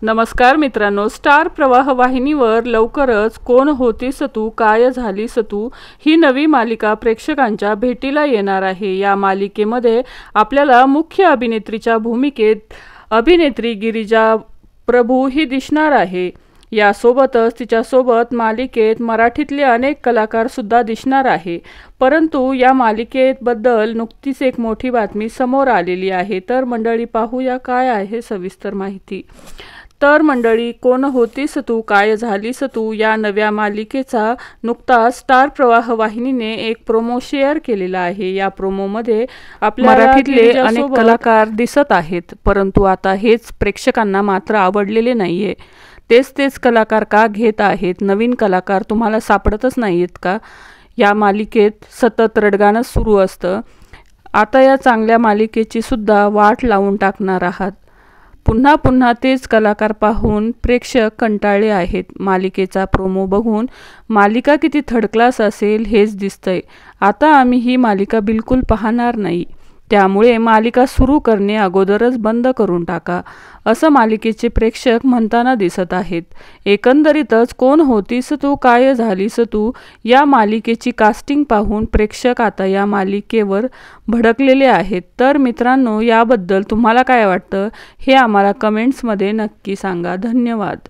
नमस्कार मित्रांनो, स्टार प्रवाह वाहिनीवर लवकरच कोण होतीस तू काय झालीस तू ही नवी मालिका प्रेक्षकांच्या भेटीला येणार आहे। या मालिकेमध्ये आपल्याला मुख्य अभिनेत्रीच्या भूमिकेत अभिनेत्री गिरिजा प्रभू ही दिसणार आहे। यासोबतच तिच्यासोबत मालिकेत मराठीतले अनेक कलाकार सुद्धा दिसणार आहे। परंतु या मालिकेबद्दल नुकतीच एक मोठी बातमी समोर आलेली आहे। तर मंडळी, पाहूया काय आहे सविस्तर माहिती। तर मंडळी, कोण होतीस तू काय झालीस तू या नव्या मालिकेचा नुकताच स्टार प्रवाह वाहिनीने एक प्रोमो शेअर केलेला आहे। या प्रोमोमध्ये आपल्याला मराठीतले अनेक कलाकार दिसत आहेत, परंतु आता हेच प्रेक्षकांना मात्र आवडलेले नाहीये। तेच कलाकार का घेत आहेत? नवीन कलाकार तुम्हाला सापडतच नाहीत का? या मालिकेत सतत रडगाणं सुरू असतं। आता या चांगल्या मालिकेची सुद्धा वाट लावून टाकणार आहात। पुन्हा तेच कलाकार पाहून प्रेक्षक कंटाळले आहेत। मालिकेचा प्रोमो बघून मालिका किती थर्ड क्लास असेल हेच दिसतंय। आता आम्ही ही मालिका बिलकुल पाहणार नाही, त्यामुळे मालिका सुरू करणे अगोदरच बंद करून टाका, असं मालिकेचे प्रेक्षक म्हणताना दिसत आहेत। एकंदरीतच कोण होतीस तू काय झालीस तू या मालिकेची कास्टिंग पाहून प्रेक्षक आता या मालिकेवर भडकलेले आहेत। तर मित्रांनो, याबद्दल तुम्हाला काय वाटतं हे आम्हाला कमेंट्समध्ये नक्की सांगा। धन्यवाद।